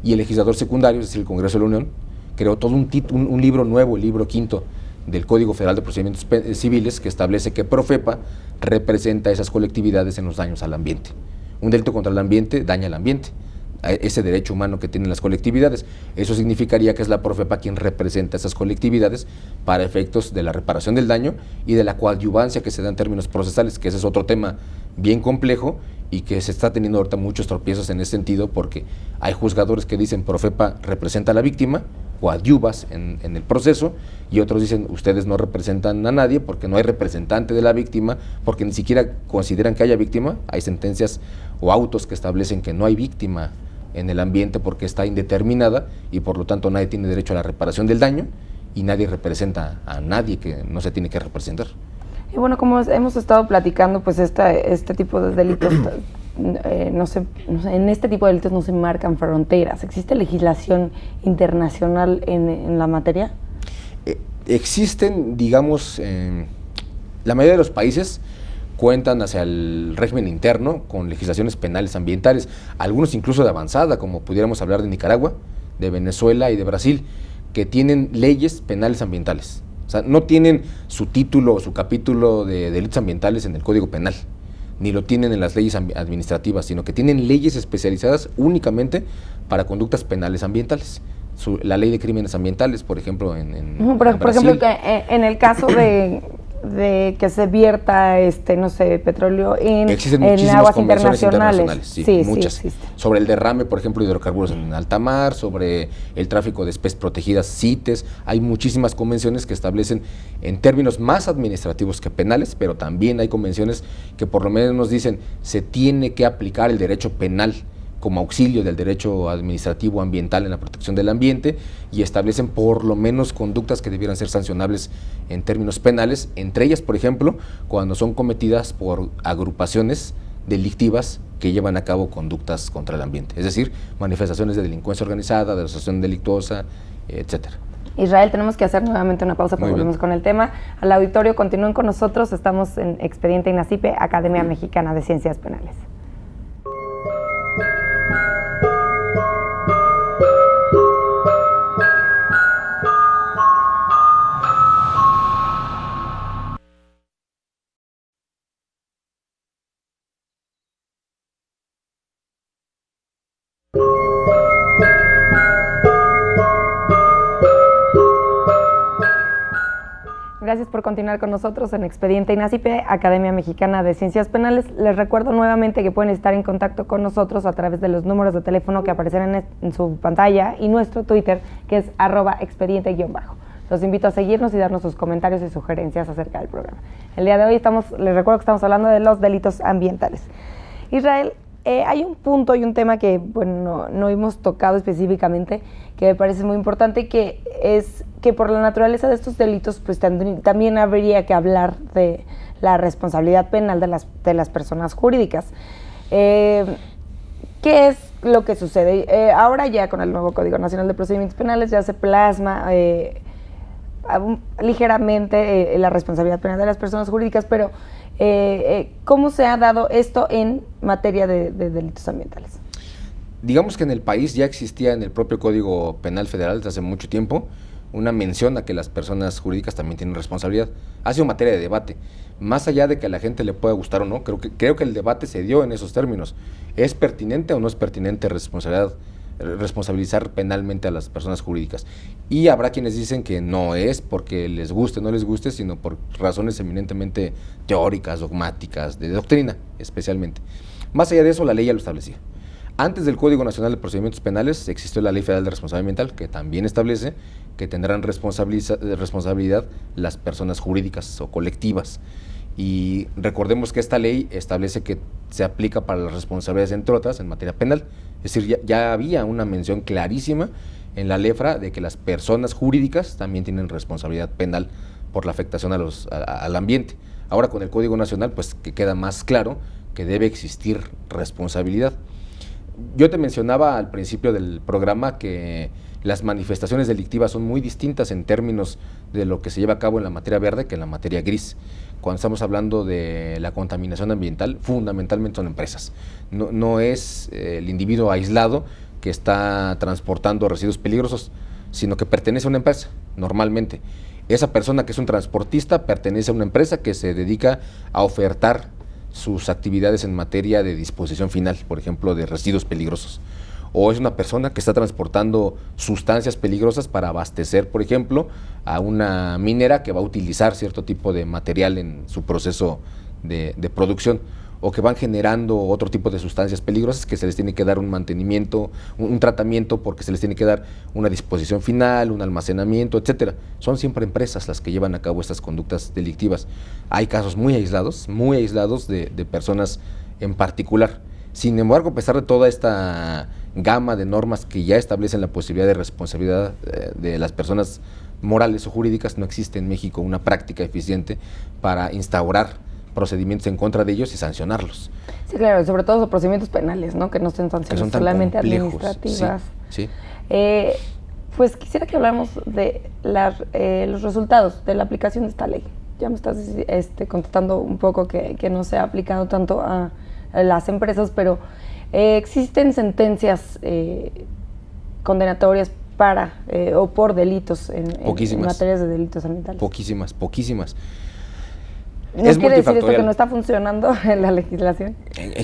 Speaker 2: y el legislador secundario, es decir, el Congreso de la Unión, creó todo un libro nuevo, el libro quinto del Código Federal de Procedimientos Civiles, que establece que Profepa representa a esas colectividades en los daños al ambiente. Un delito contra el ambiente daña al ambiente, a ese derecho humano que tienen las colectividades. Eso significaría que es la Profepa quien representa a esas colectividades para efectos de la reparación del daño y de la coadyuvancia que se da en términos procesales, que ese es otro tema bien complejo y que se está teniendo ahorita muchos tropiezos en ese sentido, porque hay juzgadores que dicen Profepa representa a la víctima, coadyuvas en el proceso, y otros dicen ustedes no representan a nadie porque no hay representante de la víctima, porque ni siquiera consideran que haya víctima. Hay sentencias o autos que establecen que no hay víctima en el ambiente porque está indeterminada y por lo tanto nadie tiene derecho a la reparación del daño y nadie representa a nadie que no se tiene que representar.
Speaker 1: Y bueno, como hemos estado platicando, pues este tipo de delitos, no sé, en este tipo de delitos no se marcan fronteras. ¿Existe legislación internacional en la materia?
Speaker 2: Existen, digamos, la mayoría de los países cuentan hacia el régimen interno con legislaciones penales ambientales, algunos incluso de avanzada, como pudiéramos hablar de Nicaragua, de Venezuela y de Brasil, que tienen leyes penales ambientales. O sea, no tienen su título o su capítulo de delitos ambientales en el Código Penal, ni lo tienen en las leyes administrativas, sino que tienen leyes especializadas únicamente para conductas penales ambientales. La ley de crímenes ambientales, por ejemplo, en
Speaker 1: por
Speaker 2: Brasil.
Speaker 1: ejemplo, en el caso de que se vierta, no sé, petróleo en aguas internacionales.
Speaker 2: Sí, muchas. Sobre el derrame, por ejemplo, de hidrocarburos en alta mar, sobre el tráfico de especies protegidas, CITES. Hay muchísimas convenciones que establecen en términos más administrativos que penales, pero también hay convenciones que por lo menos nos dicen se tiene que aplicar el derecho penal como auxilio del derecho administrativo ambiental en la protección del ambiente y establecen por lo menos conductas que debieran ser sancionables en términos penales, entre ellas, por ejemplo, cuando son cometidas por agrupaciones delictivas que llevan a cabo conductas contra el ambiente, es decir, manifestaciones de delincuencia organizada, de asociación delictuosa, etcétera.
Speaker 1: Israel, tenemos que hacer nuevamente una pausa porque volvemos con el tema. Al auditorio, continúen con nosotros, estamos en Expediente INACIPE, Academia Mexicana de Ciencias Penales. Gracias por continuar con nosotros en Expediente INACIPE, Academia Mexicana de Ciencias Penales. Les recuerdo nuevamente que pueden estar en contacto con nosotros a través de los números de teléfono que aparecerán en su pantalla y nuestro Twitter, que es @expediente_. Los invito a seguirnos y darnos sus comentarios y sugerencias acerca del programa. El día de hoy les recuerdo que estamos hablando de los delitos ambientales. Israel, hay un punto y un tema que no hemos tocado específicamente, que me parece muy importante, que es que por la naturaleza de estos delitos pues también habría que hablar de la responsabilidad penal de las personas jurídicas. ¿Qué es lo que sucede? Ahora ya con el nuevo Código Nacional de Procedimientos Penales ya se plasma ligeramente la responsabilidad penal de las personas jurídicas, pero ¿cómo se ha dado esto en materia de delitos ambientales?
Speaker 2: Digamos que en el país ya existía en el propio Código Penal Federal desde hace mucho tiempo una mención a que las personas jurídicas también tienen responsabilidad. Ha sido materia de debate. Más allá de que a la gente le pueda gustar o no, creo que el debate se dio en esos términos. ¿Es pertinente o no es pertinente responsabilizar penalmente a las personas jurídicas? Y habrá quienes dicen que no es porque les guste o no les guste, sino por razones eminentemente teóricas, dogmáticas, de doctrina especialmente. Más allá de eso, la ley ya lo establecía. Antes del Código Nacional de Procedimientos Penales existió la Ley Federal de Responsabilidad Ambiental, que también establece que tendrán responsabilidad las personas jurídicas o colectivas. Y recordemos que esta ley establece que se aplica para las responsabilidades, entre otras, en materia penal. Es decir, ya había una mención clarísima en la LEFRA de que las personas jurídicas también tienen responsabilidad penal por la afectación al ambiente. Ahora con el Código Nacional, pues que queda más claro que debe existir responsabilidad. Yo te mencionaba al principio del programa que las manifestaciones delictivas son muy distintas en términos de lo que se lleva a cabo en la materia verde que en la materia gris. Cuando estamos hablando de la contaminación ambiental, fundamentalmente son empresas. No es el individuo aislado que está transportando residuos peligrosos, sino que pertenece a una empresa, normalmente. Esa persona que es un transportista pertenece a una empresa que se dedica a ofertar sus actividades en materia de disposición final, por ejemplo, de residuos peligrosos. O es una persona que está transportando sustancias peligrosas para abastecer, por ejemplo, a una minera que va a utilizar cierto tipo de material en su proceso de producción, o que van generando otro tipo de sustancias peligrosas que se les tiene que dar un mantenimiento, un tratamiento, porque se les tiene que dar una disposición final, un almacenamiento, etcétera. Son siempre empresas las que llevan a cabo estas conductas delictivas. Hay casos muy aislados de personas en particular. Sin embargo, a pesar de toda esta gama de normas que ya establecen la posibilidad de responsabilidad de las personas morales o jurídicas, no existe en México una práctica eficiente para instaurar procedimientos en contra de ellos y sancionarlos.
Speaker 1: Sí, claro, sobre todo los procedimientos penales, ¿no? Que no estén sanciones solamente administrativas.
Speaker 2: Sí.
Speaker 1: Pues quisiera que habláramos de los resultados de la aplicación de esta ley. Ya me estás contestando un poco que no se ha aplicado tanto a las empresas, pero existen sentencias condenatorias para o por delitos en materias de delitos ambientales.
Speaker 2: Poquísimas.
Speaker 1: ¿No quiere decir esto que no está funcionando en la legislación?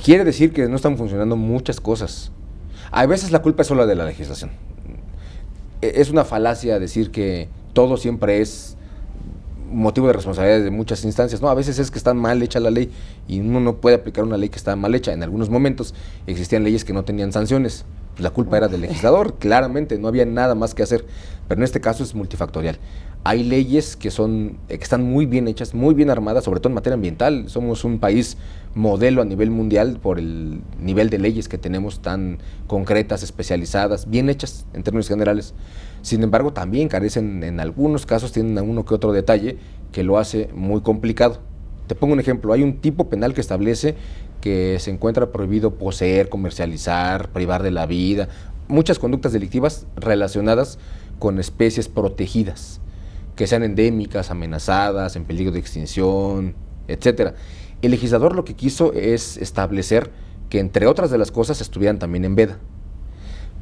Speaker 2: Quiere decir que no están funcionando muchas cosas. A veces la culpa es solo de la legislación. Es una falacia decir que todo siempre es motivo de responsabilidad de muchas instancias. No, a veces es que está mal hecha la ley y uno no puede aplicar una ley que está mal hecha. En algunos momentos existían leyes que no tenían sanciones, pues la culpa era del legislador, claramente, no había nada más que hacer, pero en este caso es multifactorial. Hay leyes que están muy bien hechas, muy bien armadas, sobre todo en materia ambiental. Somos un país modelo a nivel mundial por el nivel de leyes que tenemos tan concretas, especializadas, bien hechas en términos generales. Sin embargo, también carecen, en algunos casos, tienen uno que otro detalle que lo hace muy complicado. Te pongo un ejemplo, hay un tipo penal que establece que se encuentra prohibido poseer, comercializar, privar de la vida, muchas conductas delictivas relacionadas con especies protegidas, que sean endémicas, amenazadas, en peligro de extinción, etcétera. El legislador lo que quiso es establecer que, entre otras de las cosas, estuvieran también en veda.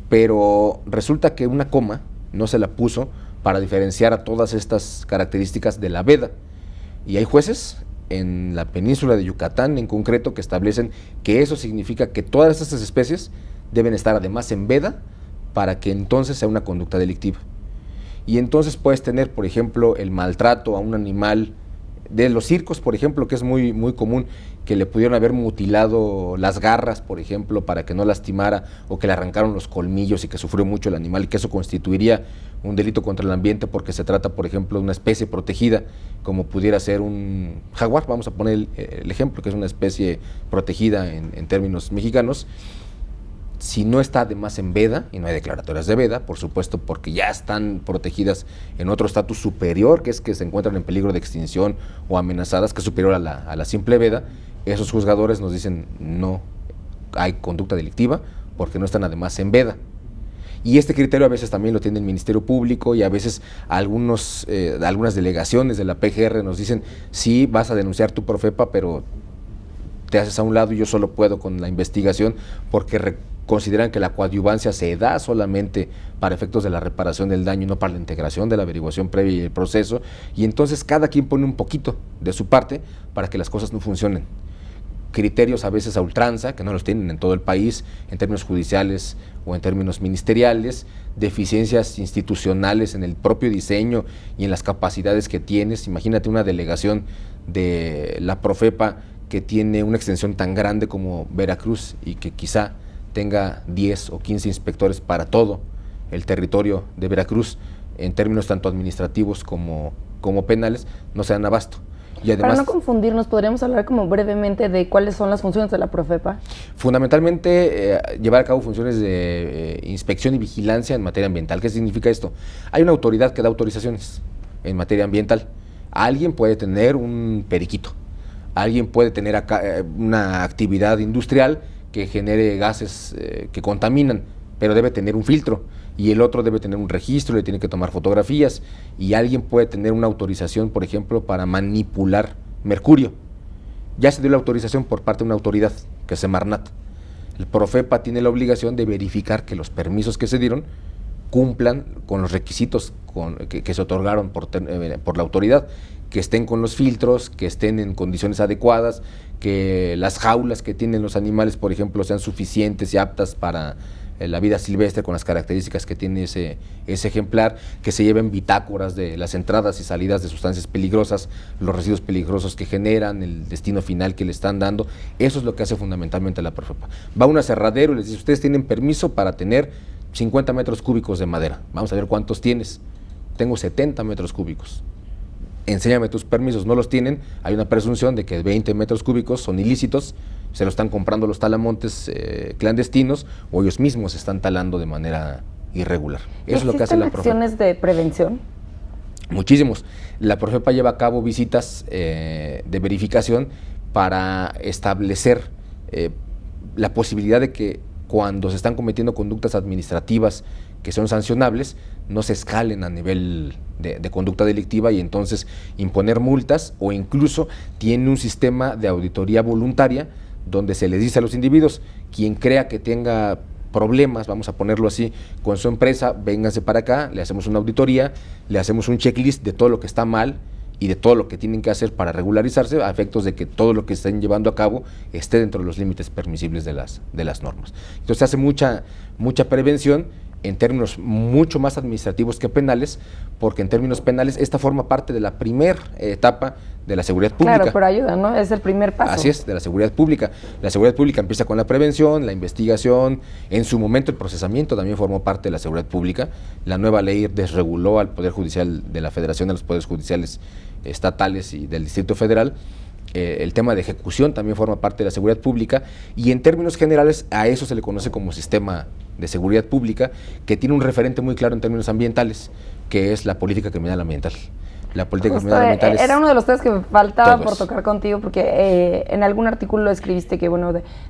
Speaker 2: Pero resulta que una coma no se la puso para diferenciar a todas estas características de la veda. Y hay jueces en la península de Yucatán en concreto que establecen que eso significa que todas estas especies deben estar además en veda para que entonces sea una conducta delictiva. Y entonces puedes tener, por ejemplo, el maltrato a un animal de los circos, por ejemplo, que es muy, muy común, que le pudieron haber mutilado las garras, por ejemplo, para que no lastimara, o que le arrancaron los colmillos y que sufrió mucho el animal, y que eso constituiría un delito contra el ambiente porque se trata, por ejemplo, de una especie protegida, como pudiera ser un jaguar, vamos a poner el ejemplo, que es una especie protegida en términos mexicanos. Si no está además en veda, y no hay declaratorias de veda, por supuesto, porque ya están protegidas en otro estatus superior, que es que se encuentran en peligro de extinción o amenazadas, que es superior a la simple veda, esos juzgadores nos dicen no hay conducta delictiva porque no están además en veda. Y este criterio a veces también lo tiene el Ministerio Público, y a veces algunas delegaciones de la PGR nos dicen, sí, vas a denunciar tu Profepa, pero te haces a un lado y yo solo puedo con la investigación, porque consideran que la coadyuvancia se da solamente para efectos de la reparación del daño y no para la integración de la averiguación previa y el proceso, y entonces cada quien pone un poquito de su parte para que las cosas no funcionen. Criterios a veces a ultranza, que no los tienen en todo el país, en términos judiciales o en términos ministeriales, deficiencias institucionales en el propio diseño y en las capacidades que tienes. Imagínate una delegación de la Profepa que tiene una extensión tan grande como Veracruz y que quizá tenga 10 o 15 inspectores para todo el territorio de Veracruz, en términos tanto administrativos como penales, no se dan abasto. Y además,
Speaker 1: para no confundirnos, ¿podríamos hablar como brevemente de cuáles son las funciones de la Profepa?
Speaker 2: Fundamentalmente, llevar a cabo funciones de inspección y vigilancia en materia ambiental. ¿Qué significa esto? Hay una autoridad que da autorizaciones en materia ambiental. Alguien puede tener un periquito, alguien puede tener una actividad industrial que genere gases que contaminan, pero debe tener un filtro, y el otro debe tener un registro, le tiene que tomar fotografías, y alguien puede tener una autorización, por ejemplo, para manipular mercurio. Ya se dio la autorización por parte de una autoridad, que es Semarnat. El Profepa tiene la obligación de verificar que los permisos que se dieron cumplan con los requisitos que se otorgaron por la autoridad, que estén con los filtros, que estén en condiciones adecuadas, que las jaulas que tienen los animales, por ejemplo, sean suficientes y aptas para la vida silvestre con las características que tiene ese ejemplar, que se lleven bitácoras de las entradas y salidas de sustancias peligrosas, los residuos peligrosos que generan, el destino final que le están dando. Eso es lo que hace fundamentalmente la Profepa. Va a un aserradero y les dice, ustedes tienen permiso para tener 50 metros cúbicos de madera. Vamos a ver cuántos tienes. Tengo 70 metros cúbicos. Enséñame tus permisos. No los tienen, hay una presunción de que 20 metros cúbicos son ilícitos, se lo están comprando los talamontes clandestinos, o ellos mismos están talando de manera irregular. Eso es lo que hace la Profepa.
Speaker 1: ¿Existen acciones de prevención?
Speaker 2: Muchísimos. La Profepa lleva a cabo visitas de verificación para establecer la posibilidad de que cuando se están cometiendo conductas administrativas que son sancionables, no se escalen a nivel de conducta delictiva, y entonces imponer multas, o incluso tiene un sistema de auditoría voluntaria donde se les dice a los individuos, quien crea que tenga problemas, vamos a ponerlo así, con su empresa, vénganse para acá, le hacemos una auditoría, le hacemos un checklist de todo lo que está mal y de todo lo que tienen que hacer para regularizarse, a efectos de que todo lo que estén llevando a cabo esté dentro de los límites permisibles de las normas. Entonces se hace mucha prevención en términos mucho más administrativos que penales, porque en términos penales esta forma parte de la primera etapa de la seguridad pública.
Speaker 1: Claro, pero ayuda, ¿no? Es el primer paso.
Speaker 2: Así es, de la seguridad pública. La seguridad pública empieza con la prevención, la investigación, en su momento el procesamiento también formó parte de la seguridad pública. La nueva ley desreguló al Poder Judicial de la Federación, a los poderes judiciales estatales y del Distrito Federal. El tema de ejecución también forma parte de la seguridad pública, y en términos generales a eso se le conoce como sistema de seguridad pública, que tiene un referente muy claro en términos ambientales, que es la política criminal ambiental. La política criminal ambiental
Speaker 1: era uno de los temas que me faltaba por tocar contigo, porque en algún artículo escribiste que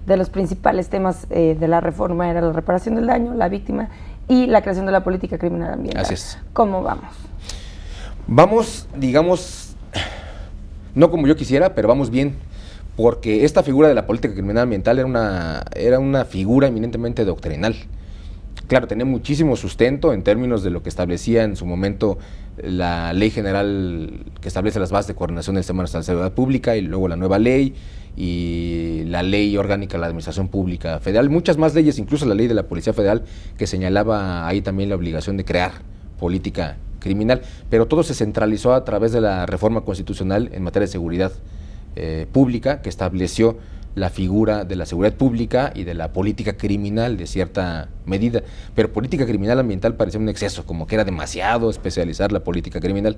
Speaker 1: de los principales temas de la reforma era la reparación del daño, la víctima y la creación de la política criminal ambiental.
Speaker 2: Así es.
Speaker 1: ¿Cómo vamos?
Speaker 2: Vamos, digamos, no como yo quisiera, pero vamos bien, porque esta figura de la política criminal ambiental era una figura eminentemente doctrinal. Claro, tenía muchísimo sustento en términos de lo que establecía en su momento la ley general que establece las bases de coordinación del sistema nacional de seguridad pública, y luego la nueva ley y la ley orgánica de la administración pública federal, muchas más leyes, incluso la ley de la Policía Federal, que señalaba ahí también la obligación de crear política criminal, pero todo se centralizó a través de la reforma constitucional en materia de seguridad pública, que estableció la figura de la seguridad pública y de la política criminal de cierta medida, pero política criminal ambiental parecía un exceso, como que era demasiado especializar la política criminal.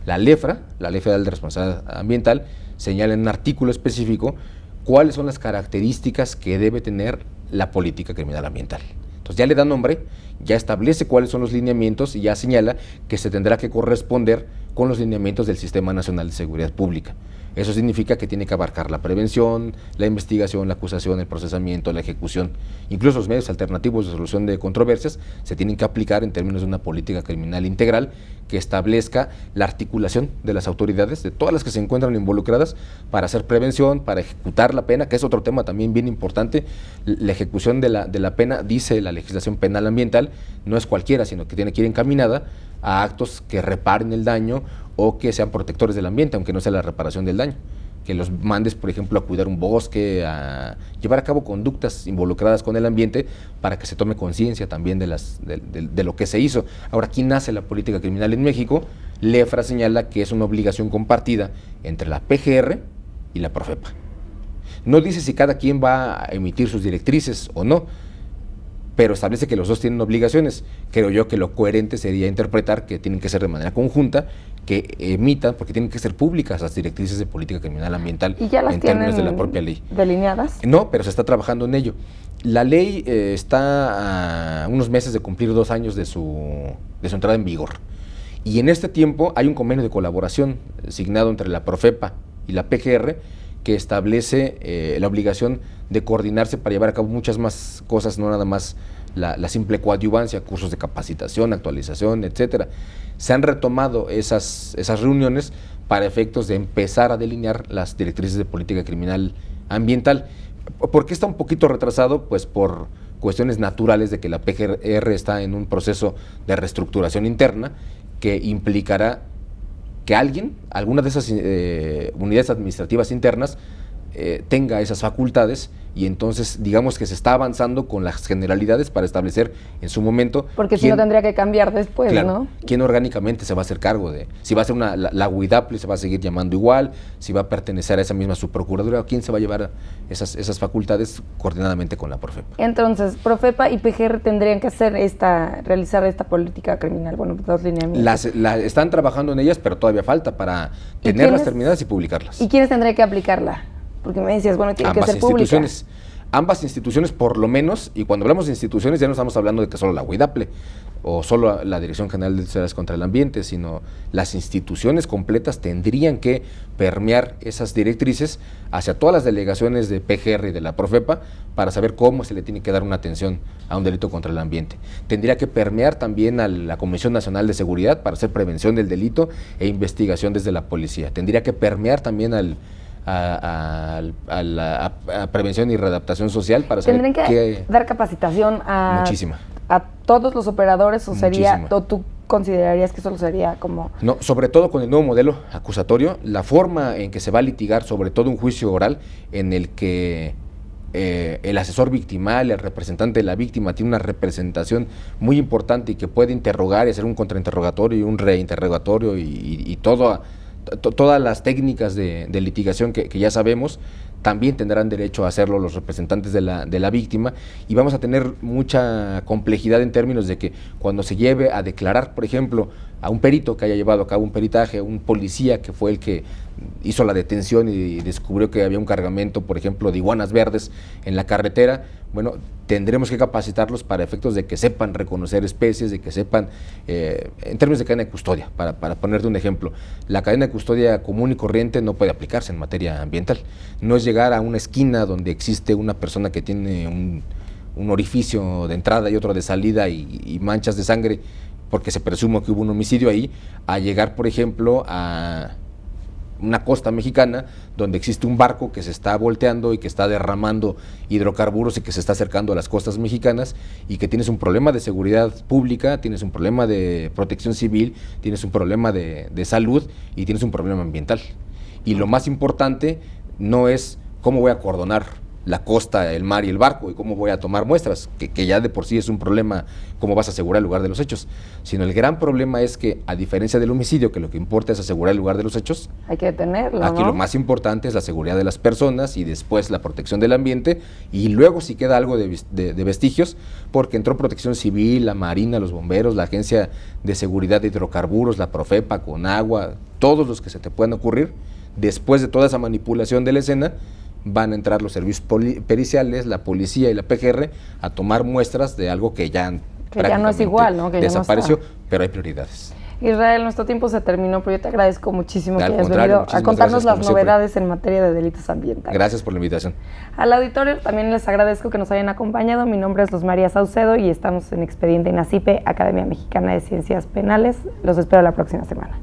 Speaker 2: La LEFRA, la Ley Federal de Responsabilidad Ambiental, señala en un artículo específico cuáles son las características que debe tener la política criminal ambiental. Entonces ya le da nombre, ya establece cuáles son los lineamientos y ya señala que se tendrá que corresponder con los lineamientos del Sistema Nacional de Seguridad Pública. Eso significa que tiene que abarcar la prevención, la investigación, la acusación, el procesamiento, la ejecución. Incluso los medios alternativos de solución de controversias se tienen que aplicar en términos de una política criminal integral que establezca la articulación de las autoridades, de todas las que se encuentran involucradas, para hacer prevención, para ejecutar la pena, que es otro tema también bien importante. La ejecución de la pena, dice la legislación penal ambiental, no es cualquiera, sino que tiene que ir encaminada a actos que reparen el daño o que sean protectores del ambiente, aunque no sea la reparación del daño. Que los mandes, por ejemplo, a cuidar un bosque, a llevar a cabo conductas involucradas con el ambiente para que se tome conciencia también de lo que se hizo. Ahora, ¿aquí nace la política criminal en México? LEFRA señala que es una obligación compartida entre la PGR y la Profepa. No dice si cada quien va a emitir sus directrices o no, pero establece que los dos tienen obligaciones. Creo yo que lo coherente sería interpretar que tienen que ser de manera conjunta, que emitan, porque tienen que ser públicas las directrices de política criminal ambiental en términos de la propia ley.
Speaker 1: ¿Delineadas?
Speaker 2: No, pero se está trabajando en ello. La ley está a unos meses de cumplir 2 años de su entrada en vigor. Y en este tiempo hay un convenio de colaboración signado entre la Profepa y la PGR, que establece la obligación de coordinarse para llevar a cabo muchas más cosas, no nada más la simple coadyuvancia, cursos de capacitación, actualización, etcétera. Se han retomado esas reuniones para efectos de empezar a delinear las directrices de política criminal ambiental. ¿Por qué está un poquito retrasado? Pues por cuestiones naturales de que la PGR está en un proceso de reestructuración interna que implicará que alguna de esas unidades administrativas internas tenga esas facultades, y entonces digamos que se está avanzando con las generalidades para establecer en su momento.
Speaker 1: Porque si no tendría que cambiar después, claro, ¿no?
Speaker 2: ¿Quién orgánicamente se va a hacer cargo de? Si va a ser la UIDAPLE, se va a seguir llamando igual, si va a pertenecer a esa misma subprocuraduría, ¿quién se va a llevar esas facultades coordinadamente con la Profepa?
Speaker 1: Entonces, Profepa y PGR tendrían que realizar esta política criminal, bueno, dos lineamientos.
Speaker 2: Están trabajando en ellas, pero todavía falta para tenerlas terminadas y publicarlas.
Speaker 1: ¿Y quiénes tendrían que aplicarla? Porque me decías, bueno, tiene que ser pública.
Speaker 2: Ambas instituciones por lo menos, y cuando hablamos de instituciones ya no estamos hablando de que solo la UIDAPLE o solo la Dirección General de Seguridad contra el Ambiente, sino las instituciones completas tendrían que permear esas directrices hacia todas las delegaciones de PGR y de la Profepa para saber cómo se le tiene que dar una atención a un delito contra el ambiente. Tendría que permear también a la Comisión Nacional de Seguridad para hacer prevención del delito e investigación desde la policía. Tendría que permear también a prevención y readaptación social para saber.
Speaker 1: ¿Tendrían que dar capacitación a todos los operadores o sería, o tú considerarías que solo sería como?
Speaker 2: No, sobre todo con el nuevo modelo acusatorio, la forma en que se va a litigar, sobre todo un juicio oral en el que el asesor victimal, el representante de la víctima tiene una representación muy importante y que puede interrogar y hacer un contrainterrogatorio y un reinterrogatorio y todo todas las técnicas de litigación que ya sabemos, también tendrán derecho a hacerlo los representantes de la víctima, y vamos a tener mucha complejidad en términos de que cuando se lleve a declarar, por ejemplo, a un perito que haya llevado a cabo un peritaje, un policía que fue el que hizo la detención y descubrió que había un cargamento, por ejemplo, de iguanas verdes en la carretera, bueno, tendremos que capacitarlos para efectos de que sepan reconocer especies, de que sepan, en términos de cadena de custodia, para ponerte un ejemplo, la cadena de custodia común y corriente no puede aplicarse en materia ambiental. No es llegar a una esquina donde existe una persona que tiene un orificio de entrada y otro de salida y manchas de sangre, porque se presume que hubo un homicidio ahí, a llegar, por ejemplo, a una costa mexicana donde existe un barco que se está volteando y que está derramando hidrocarburos y que se está acercando a las costas mexicanas, y que tienes un problema de seguridad pública, tienes un problema de protección civil, tienes un problema de salud y tienes un problema ambiental. Y lo más importante no es cómo voy a acordonar la costa, el mar y el barco, y cómo voy a tomar muestras, que ya de por sí es un problema, cómo vas a asegurar el lugar de los hechos, sino el gran problema es que, a diferencia del homicidio, que lo que importa es asegurar el lugar de los hechos,
Speaker 1: hay que detenerlo,
Speaker 2: aquí, ¿no? Lo más importante es la seguridad de las personas y después la protección del ambiente, y luego si queda algo de vestigios, porque entró Protección Civil, la Marina, los bomberos, la Agencia de Seguridad de Hidrocarburos, la Profepa, Conagua, todos los que se te puedan ocurrir. Después de toda esa manipulación de la escena, van a entrar los servicios periciales, la policía y la PGR a tomar muestras de algo que ya
Speaker 1: no es igual, ¿no? Que
Speaker 2: desapareció,
Speaker 1: ya no está.
Speaker 2: Pero hay prioridades.
Speaker 1: Israel, nuestro tiempo se terminó, pero yo te agradezco muchísimo que hayas venido a contarnos las novedades en materia de delitos ambientales.
Speaker 2: Gracias por la invitación.
Speaker 1: Al auditorio también les agradezco que nos hayan acompañado. Mi nombre es Luz María Saucedo y estamos en Expediente INACIPE, Academia Mexicana de Ciencias Penales. Los espero la próxima semana.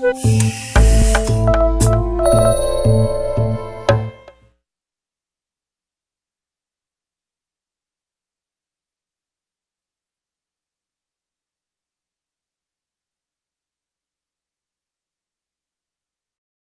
Speaker 3: Mm-hmm.